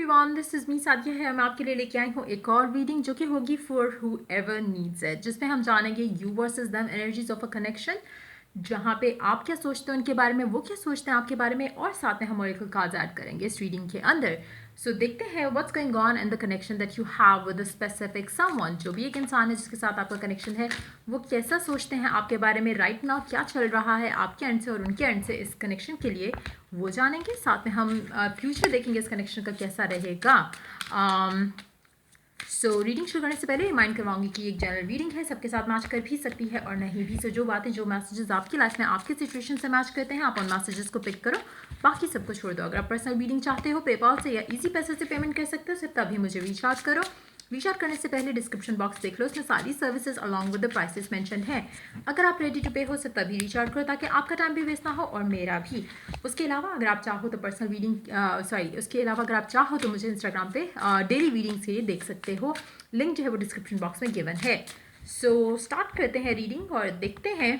Everyone, this is me Sadia है। मैं आपके लिए लेके आई हूँ एक और रीडिंग जो कि होगी for who ever needs it, जिसमें हम जानेंगे you versus them, energies of a connection. जहाँ पे आप क्या सोचते हैं उनके बारे में, वो क्या सोचते हैं आपके बारे में, और साथ में हम ऑरेकल कार्ड्स ऐड करेंगे इस रीडिंग के अंदर। सो देखते हैं what's going on in the connection that you have with a specific someone. जो भी एक इंसान है जिसके साथ आपका कनेक्शन है, वो कैसा सोचते हैं आपके बारे में राइट नाउ, क्या चल रहा है आपके एंड से और उनके एंड से इस कनेक्शन के लिए, वो जानेंगे। साथ में हम फ्यूचर देखेंगे इस कनेक्शन का कैसा रहेगा। सो रीडिंग शुरू करने से पहले रिमाइंड करवाऊंगी कि एक जनरल रीडिंग है, सबके साथ मैच कर भी सकती है और नहीं भी। सो जो बातें, जो मैसेजेस आपकी लाइफ में आपके सिचुएशन से मैच करते हैं, आप उन मैसेजेस को पिक करो, बाकी सबको छोड़ दो। अगर आप पर्सनल रीडिंग चाहते हो, पेपाल से या इजी पैसे से पेमेंट कर सकते हो, सिर्फ तभी मुझे रीच आउट करो। रीच आउट करने से पहले डिस्क्रिप्शन बॉक्स देख लो, उसमें सारी services along with the prices mention है। अगर आप रेडी टू पे हो, सिर्फ तभी रीच आउट करो ताकि आपका टाइम भी वेस्ट ना हो और मेरा भी। उसके अलावा अगर आप चाहो तो पर्सनल रीडिंग उसके अलावा अगर आप चाहो तो मुझे इंस्टाग्राम पे डेली रीडिंग्स के लिए देख सकते हो। लिंक जो है वो डिस्क्रिप्शन बॉक्स में गिवन है। सो स्टार्ट करते हैं रीडिंग और देखते हैं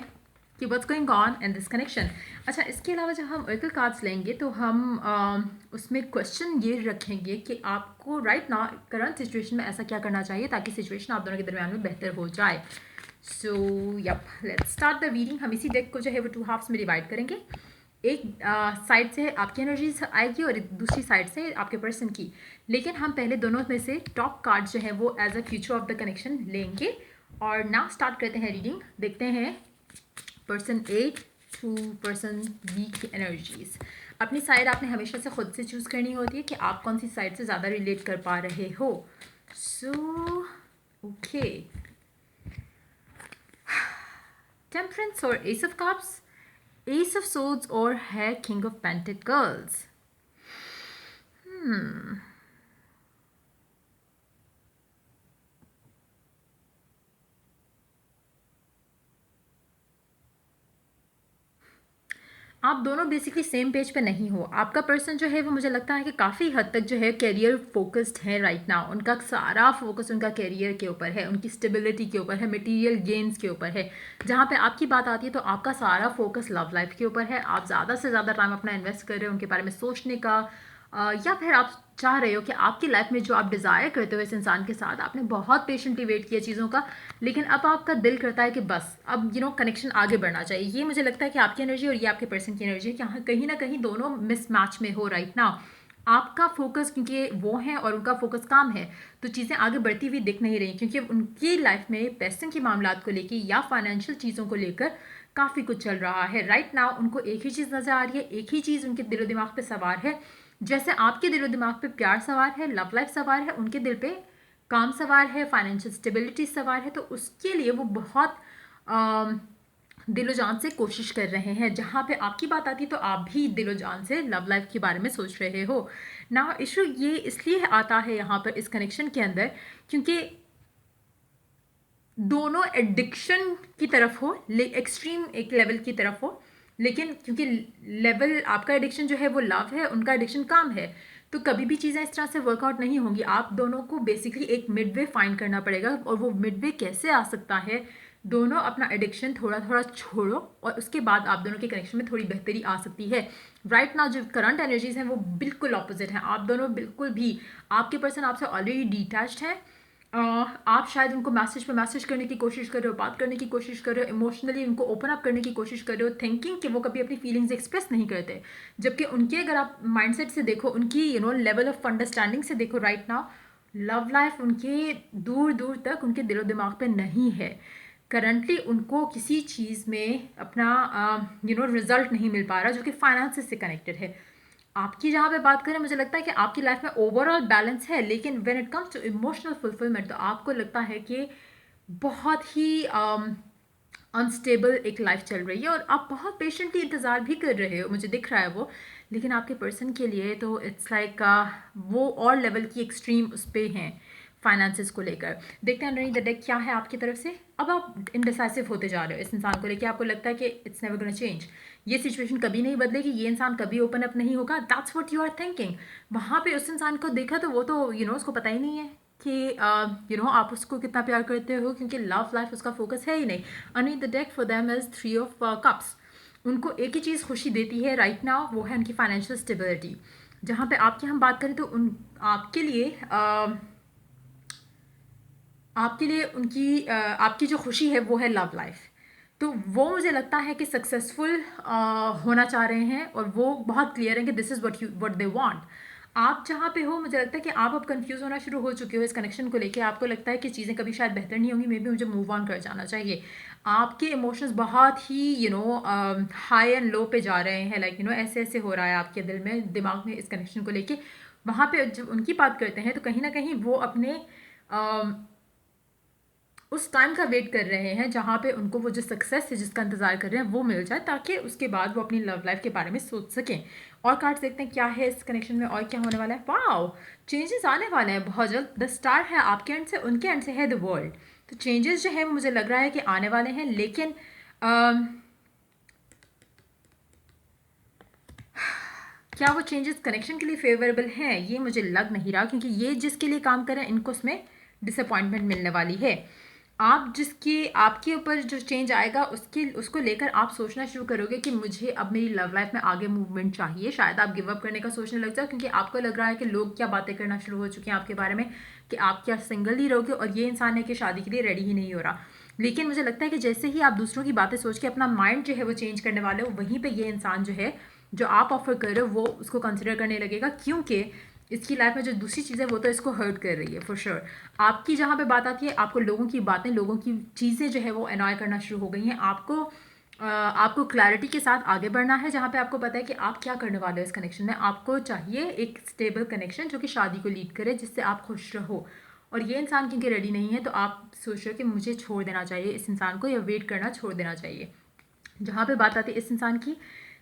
कि what's going on in this connection. अच्छा, इसके अलावा जब हम ऑरेकल कार्ड्स लेंगे तो हम उसमें क्वेश्चन ये रखेंगे कि आपको राइट नाउ करंट सिचुएशन में ऐसा क्या करना चाहिए ताकि सिचुएशन आप दोनों के दरमियान में बेहतर हो जाए। So yup, let's start the reading. हम इसी डेक को जो है वो 2 हाफ्स में डिवाइड करेंगे। एक साइड से आपकी एनर्जीज आएगी और दूसरी साइड से आपके पर्सन की। लेकिन हम पहले दोनों में से टॉप कार्ड जो है वो as a future of the connection लेंगे। और नाउ स्टार्ट करते हैं रीडिंग। देखते हैं person A to person B की एनर्जीज। अपनी साइड आपने हमेशा से खुद से चूज़ करनी होती है कि आप कौन सी साइड से ज़्यादा रिलेट कर पा रहे हो। सो ओके, टेम्परेंस और S of cups, S of swords और है किंग ऑफ पेंटिकल्स। आप दोनों बेसिकली सेम पेज पे नहीं हो। आपका पर्सन जो है वो मुझे लगता है कि काफ़ी हद तक जो है करियर फोकस्ड है राइट नाउ। उनका सारा फोकस उनका करियर के ऊपर है, उनकी स्टेबिलिटी के ऊपर है, मटेरियल गेन्स के ऊपर है। जहाँ पे आपकी बात आती है तो आपका सारा फोकस लव लाइफ के ऊपर है। आप ज़्यादा से ज़्यादा टाइम अपना इन्वेस्ट कर रहे हो उनके बारे में सोचने का, या फिर आप चाह रहे हो कि आपकी लाइफ में जो आप डिज़ायर करते हो इस इंसान के साथ, आपने बहुत पेशेंटली वेट किया चीज़ों का, लेकिन अब आपका दिल करता है कि बस अब कनेक्शन आगे बढ़ना चाहिए। ये मुझे लगता है कि आपकी एनर्जी और ये आपके पर्सन की एनर्जी यहाँ कहीं ना कहीं दोनों मिसमैच में हो राइट नाउ। आपका फोकस क्योंकि वो है और उनका फोकस काम है, तो चीज़ें आगे बढ़ती हुई दिख नहीं रही, क्योंकि उनकी लाइफ में पैसे के मामला को लेकर या फाइनेंशियल चीज़ों को लेकर काफ़ी कुछ चल रहा है राइट नाउ। उनको एक ही चीज़ नज़र आ रही है, एक ही चीज़ उनके दिलो दिमाग पे सवार है। जैसे आपके दिलो दिमाग पे प्यार सवार है, लव लाइफ सवार है, उनके दिल पे काम सवार है, फाइनेंशियल स्टेबिलिटी सवार है। तो उसके लिए वो बहुत दिलो जान से कोशिश कर रहे हैं। जहाँ पे आपकी बात आती है तो आप भी दिलो जान से लव लाइफ के बारे में सोच रहे हो ना। इशू ये इसलिए आता है यहाँ पर इस कनेक्शन के अंदर क्योंकि दोनों एडिक्शन की तरफ हो, एक्सट्रीम एक लेवल की तरफ हो, लेकिन क्योंकि लेवल आपका एडिक्शन जो है वो लव है, उनका एडिक्शन काम है, तो कभी भी चीज़ें इस तरह से वर्कआउट नहीं होंगी। आप दोनों को बेसिकली एक मिडवे फाइंड करना पड़ेगा। और वो मिडवे कैसे आ सकता है? दोनों अपना एडिक्शन थोड़ा थोड़ा छोड़ो और उसके बाद आप दोनों के कनेक्शन में थोड़ी बेहतरी आ सकती है। राइट नाउ जो करंट एनर्जीज हैं वो बिल्कुल ऑपोजिट हैं। आप दोनों बिल्कुल भी, आपके पर्सन आपसे ऑलरेडी डिटैच्ड है। आप शायद उनको मैसेज पे मैसेज करने की कोशिश कर रहे हो, बात करने की कोशिश कर रहे हो, इमोशनली उनको ओपन अप करने की कोशिश कर रहे हो, थिंकिंग कि वो कभी अपनी फीलिंग्स एक्सप्रेस नहीं करते। जबकि उनके अगर आप माइंडसेट से देखो, उनकी लेवल ऑफ अंडरस्टैंडिंग से देखो राइट नाउ, लव लाइफ उनके दूर दूर तक उनके दिलो दिमाग पे नहीं है। करंटली उनको किसी चीज़ में अपना रिजल्ट नहीं मिल पा रहा जो कि फाइनेंस से कनेक्टेड है। आपकी जहाँ पे बात करें, मुझे लगता है कि आपकी लाइफ में ओवरऑल बैलेंस है, लेकिन when it comes to emotional fulfilment तो आपको लगता है कि बहुत ही अनस्टेबल एक लाइफ चल रही है और आप बहुत पेशेंटली इंतज़ार भी कर रहे हो, मुझे दिख रहा है वो। लेकिन आपके पर्सन के लिए तो इट्स लाइक वो और लेवल की एक्सट्रीम उस पर हैं फाइनेंसिस को लेकर। देखते हैं द डेक क्या है आपकी तरफ से। अब आप इनडिसाइसिव होते जा रहे हो इस इंसान को लेकर। आपको लगता है कि इट्स नेवर गोना चेंज, ये सिचुएशन कभी नहीं बदलेगी, ये इंसान कभी ओपन अप नहीं होगा। That's what you are thinking. वहाँ पे उस इंसान को देखा तो वो तो उसको पता ही नहीं है कि आप उसको कितना प्यार करते हो, क्योंकि लव लाइफ उसका फोकस है ही नहीं। अनि the deck for them is 3 of cups. उनको एक ही चीज़ खुशी देती है राइट नाउ, वो है उनकी फाइनेंशियल स्टेबिलिटी। जहाँ पे आपकी हम बात करें तो आपके लिए आपकी जो खुशी है वो है लव लाइफ। तो वो मुझे लगता है कि सक्सेसफुल होना चाह रहे हैं और वो बहुत क्लियर है कि this is what they want. आप जहाँ पे हो, मुझे लगता है कि आप अब कंफ्यूज होना शुरू हो चुके हो इस कनेक्शन को लेके। आपको लगता है कि चीज़ें कभी शायद बेहतर नहीं होंगी, मे बी मुझे मूव ऑन कर जाना चाहिए। आपके इमोशंस बहुत ही हाई एंड लो पे जा रहे हैं, लाइक ऐसे ऐसे हो रहा है आपके दिल में, दिमाग में इस कनेक्शन को लेके। वहाँ पे जब उनकी बात करते हैं तो कहीं ना कहीं वो अपने उस टाइम का वेट कर रहे हैं जहाँ पे उनको वो जो सक्सेस है जिसका इंतज़ार कर रहे हैं वो मिल जाए, ताकि उसके बाद वो अपनी लव लाइफ के बारे में सोच सकें। और कार्ड्स देखते हैं क्या है इस कनेक्शन में और क्या होने वाला है। वाओ, चेंजेस आने वाले हैं बहुत जल्द। द स्टार है आपके एंड से, उनके एंड से है द वर्ल्ड। तो चेंजेस जो है वो मुझे लग रहा है कि आने वाले हैं, लेकिन क्या वो चेंजेस कनेक्शन के लिए फेवरेबल हैं, ये मुझे लग नहीं रहा, क्योंकि ये जिसके लिए काम कर रहे हैं इनको उसमें डिसअपॉइंटमेंट मिलने वाली है। आपके ऊपर जो चेंज आएगा उसको लेकर आप सोचना शुरू करोगे कि मुझे अब मेरी लव लाइफ में आगे मूवमेंट चाहिए। शायद आप गिव अप करने का सोचने लग जाओ, क्योंकि आपको लग रहा है कि लोग क्या बातें करना शुरू हो चुके हैं आपके बारे में, कि आप क्या सिंगल ही रहोगे और ये इंसान है कि शादी के लिए रेडी ही नहीं हो रहा। लेकिन मुझे लगता है कि जैसे ही आप दूसरों की बातें सोच के अपना माइंड जो है वो चेंज करने वाले हो, वहीं पर ये इंसान जो है जो आप ऑफर कर रहे हो वो उसको कंसिडर करने लगेगा, क्योंकि इसकी लाइफ में जो दूसरी चीज़ है वो तो इसको हर्ट कर रही है फॉर श्योर। आपकी जहाँ पे बात आती है, आपको लोगों की बातें, लोगों की चीज़ें जो है वो अनॉय करना शुरू हो गई हैं। आपको क्लैरिटी के साथ आगे बढ़ना है, जहाँ पे आपको पता है कि आप क्या करने वाले हो इस कनेक्शन में। आपको चाहिए एक स्टेबल कनेक्शन जो कि शादी को लीड करे, जिससे आप खुश रहो। और ये इंसान क्योंकि रेडी नहीं है, तो आप सोच रहे हो कि मुझे छोड़ देना चाहिए इस इंसान को, या वेट करना छोड़ देना चाहिए। जहाँ पे बात आती है इस इंसान की,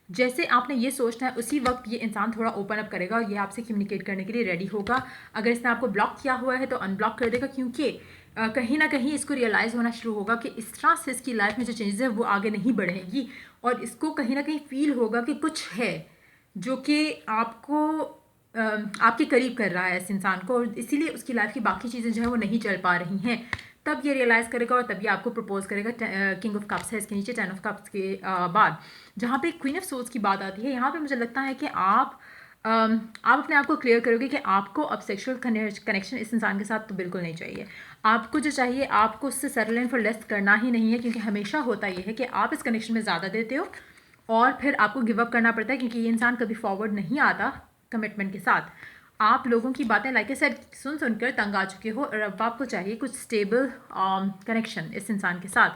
जैसे आपने ये सोचना है उसी वक्त ये इंसान थोड़ा ओपन अप करेगा और ये आपसे कम्युनिकेट करने के लिए रेडी होगा। अगर इसने आपको ब्लॉक किया हुआ है तो अनब्लॉक कर देगा, क्योंकि कहीं ना कहीं इसको रियलाइज़ होना शुरू होगा कि इस तरह से इसकी लाइफ में जो चेंजेस है वो आगे नहीं बढ़ेगी, और इसको कहीं ना कहीं फील होगा कि कुछ है जो कि आपके करीब कर रहा है इस इंसान को, और इसीलिए उसकी लाइफ की बाकी चीज़ें जो है वो नहीं चल पा रही हैं। तब ये रियलाइज़ करेगा और तभी आपको प्रपोज करेगा। किंग ऑफ कप्स है इसके नीचे, 10 ऑफ कप्स के बाद जहाँ पे क्वीन ऑफ सोल्स की बात आती है, यहाँ पे मुझे लगता है कि आप अपने आप को क्लियर करोगे कि आपको अब सेक्सुअल कनेक्शन इस इंसान के साथ तो बिल्कुल नहीं चाहिए। आपको जो चाहिए, आपको उससे सेटल इन फॉर लेस करना ही नहीं है, क्योंकि हमेशा होता ये है कि आप इस कनेक्शन में ज़्यादा देते हो और फिर आपको गिव अप करना पड़ता है, क्योंकि ये इंसान कभी फॉरवर्ड नहीं आता कमिटमेंट के साथ। आप लोगों की बातें लाइक सर सुन सुनकर तंग आ चुके हो, और अब आपको चाहिए कुछ स्टेबल कनेक्शन इस इंसान के साथ।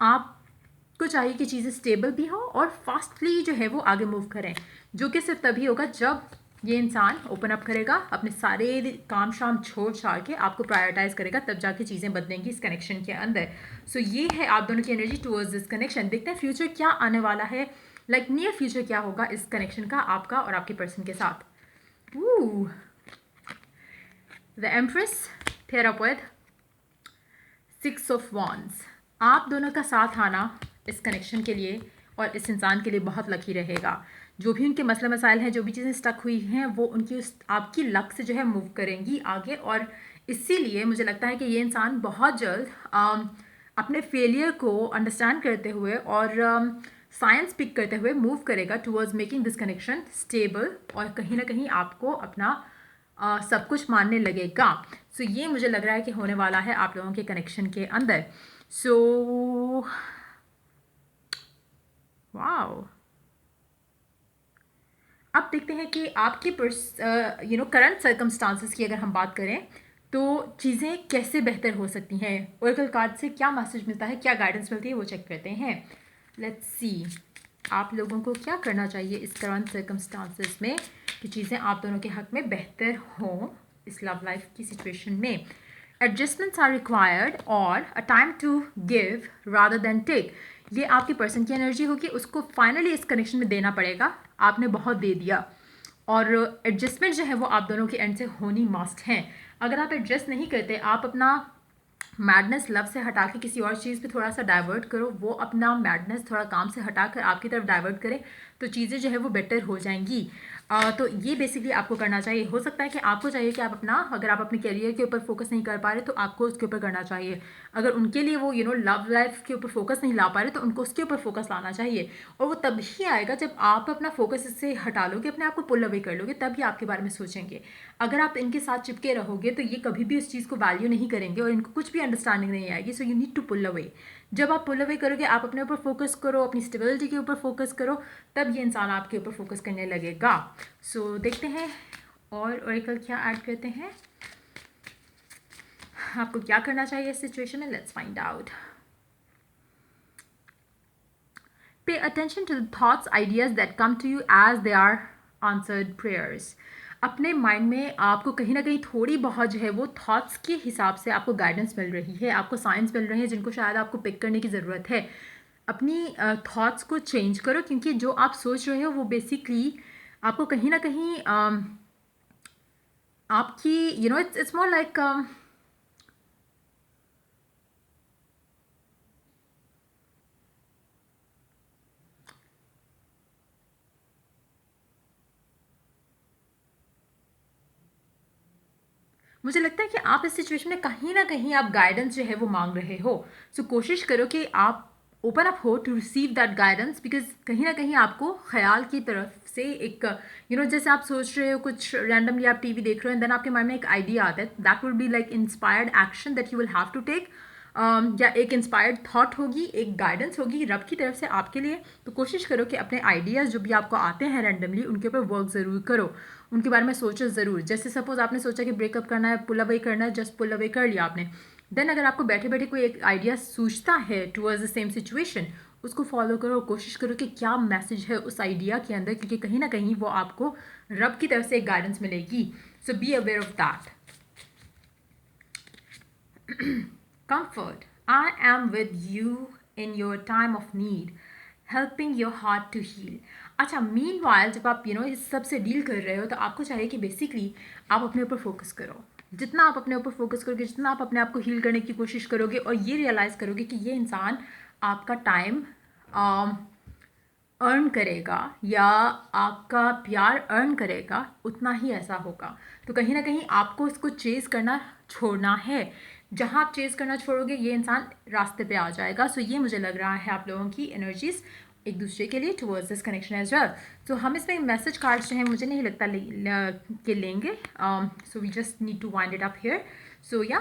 आपको चाहिए कि चीज़ें स्टेबल भी हो और फास्टली जो है वो आगे मूव करें, जो कि सिर्फ तभी होगा जब ये इंसान ओपन अप करेगा, अपने सारे काम शाम छोड़ छाड़ के आपको प्रायोरिटाइज करेगा, तब जाके चीज़ें बदलेंगी इस कनेक्शन के अंदर। सो ये है आप दोनों की एनर्जी टुवर्ड्स दिस कनेक्शन। देखते हैं फ्यूचर क्या आने वाला है, लाइक नियर फ्यूचर क्या होगा इस कनेक्शन का, आपका और आपके पर्सन के साथ। The empress pair up with 6 of wands. आप दोनों का साथ आना इस कनेक्शन के लिए और इस इंसान के लिए बहुत लकी रहेगा। जो भी उनके मसले मसाइल हैं, जो भी चीज़ें स्टक हुई हैं, वो उनकी आपकी लक से जो है मूव करेंगी आगे। और इसीलिए मुझे लगता है कि ये इंसान बहुत जल्द अपने फेलियर को अंडरस्टैंड करते हुए और साइंस पिक करते हुए मूव करेगा towards making this connection stable, और कहीं ना कहीं आपको अपना सब कुछ मानने लगेगा। सो ये मुझे लग रहा है कि होने वाला है आप लोगों के कनेक्शन के अंदर। सो वाओ, अब देखते हैं कि आपके करंट सर्कमस्टांसेस की अगर हम बात करें तो चीज़ें कैसे बेहतर हो सकती हैं। ओरेकल कार्ड से क्या मैसेज मिलता है, क्या गाइडेंस मिलती है, वो चेक करते हैं। लेट्स सी आप लोगों को क्या करना चाहिए इस करंट सर्कमस्टांसेस में कि चीज़ें आप दोनों के हक में बेहतर हों इस लव लाइफ की सिचुएशन में। एडजस्टमेंट्स आर रिक्वायर्ड और a time to give rather than take. ये आपके पर्सन की एनर्जी होगी, उसको फाइनली इस कनेक्शन में देना पड़ेगा। आपने बहुत दे दिया और एडजस्टमेंट जो है वो आप दोनों के एंड से होनी मस्ट हैं। अगर आप एडजस्ट नहीं करते, आप अपना मैडनेस लव से हटा के किसी और चीज़ पे थोड़ा सा डाइवर्ट करो, वो अपना मैडनेस थोड़ा काम से हटा कर आपकी तरफ डाइवर्ट करें, तो चीज़ें जो है वो बेटर हो जाएंगी। तो ये बेसिकली आपको करना चाहिए। हो सकता है कि आपको चाहिए कि आप अपना, अगर आप अपने करियर के ऊपर फोकस नहीं कर पा रहे तो आपको उसके ऊपर करना चाहिए। अगर उनके लिए वो लव लाइफ के ऊपर फोकस नहीं ला पा रहे तो उनको उसके ऊपर फोकस लाना चाहिए। और वो तभी आएगा जब आप अपना फोकस इससे हटा लोगे, अपने आप को पुल अवे कर लोगे, तभी आपके बारे में सोचेंगे। अगर आप इनके साथ चिपके रहोगे तो ये कभी भी उस चीज़ को वैल्यू नहीं करेंगे और इनको कुछ भी अंडरस्टैंडिंग नहीं आएगी। So you need to pull away. जब आप पुल अवे करोगे, आप अपने ऊपर फोकस करो, अपनी स्टेबिलिटी के ऊपर फोकस करो, तब ये इंसान आपके ऊपर फोकस करने लगेगा। सो देखते हैं और ओरेकल क्या ऐड करते हैं, आपको क्या करना चाहिए इस सिचुएशन में। Let's find out. Pay attention to the thoughts ideas that come to you as they are answered prayers. अपने माइंड में आपको कहीं ना कहीं थोड़ी बहुत जो है वो थॉट्स के हिसाब से आपको गाइडेंस मिल रही है, आपको साइंस मिल रहे हैं जिनको शायद आपको पिक करने की ज़रूरत है। अपनी थॉट्स को चेंज करो, क्योंकि जो आप सोच रहे हो वो बेसिकली आपको कहीं ना कहीं आपकी इट्स मोर लाइक मुझे लगता है कि आप इस सिचुएशन में कहीं ना कहीं आप गाइडेंस जो है वो मांग रहे हो। सो कोशिश करो कि आप ओपन अप हो to receive that guidance, because कहीं ना कहीं आपको ख्याल की तरफ से एक जैसे आप सोच रहे हो कुछ रैंडमली, आप टीवी देख रहे हो एंड देन आपके माइंड में एक आइडिया आता है, that will be like inspired action that you will have to take, या एक इंस्पायर्ड थॉट होगी, एक गाइडेंस होगी रब की तरफ से आपके लिए। तो कोशिश करो कि अपने आइडियाज़ जो भी आपको आते हैं रैंडमली, उनके ऊपर वर्क ज़रूर करो, उनके बारे में सोचो ज़रूर। जैसे सपोज आपने सोचा कि ब्रेकअप करना है, पुल अवे करना है, जस्ट पुल अवे कर लिया आपने। देन अगर आपको बैठे बैठे कोई एक आइडिया सूझता है टुवर्ड्स द सेम सिचुएशन, उसको फॉलो करो, कोशिश करो कि क्या मैसेज है उस आइडिया के अंदर, क्योंकि कहीं ना कहीं वो आपको रब की तरफ से एक गाइडेंस मिलेगी। So be aware of that. Comfort. I am with you in your time of need, helping your heart to heal. अच्छा, मीनवाइल जब आप इस सब से डील कर रहे हो तो आपको चाहिए कि बेसिकली आप अपने ऊपर फोकस करो। जितना आप अपने ऊपर फोकस करोगे, जितना आप अपने आप को हील करने की कोशिश करोगे और ये रियलाइज़ करोगे कि ये इंसान आपका टाइम अर्न करेगा या आपका प्यार अर्न करेगा, उतना ही ऐसा होगा। तो कहीं ना कहीं आपको इसको चेज़ करना छोड़ना है। जहाँ आप चेज़ करना छोड़ोगे, ये इंसान रास्ते पे आ जाएगा। सो ये मुझे लग रहा है आप लोगों की एनर्जीज एक दूसरे के लिए towards this connection as well. तो हम इसमें मैसेज कार्ड्स जो हैं मुझे नहीं लगता कि लेंगे। So we just need to wind it up here. So या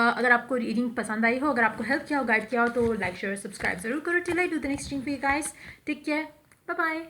अगर आपको रीडिंग पसंद आई हो, अगर आपको हेल्प किया हो, गाइड किया हो, तो लाइक शेयर सब्सक्राइब जरूर करो। Till I do the next stream for you guys. Take care, bye bye.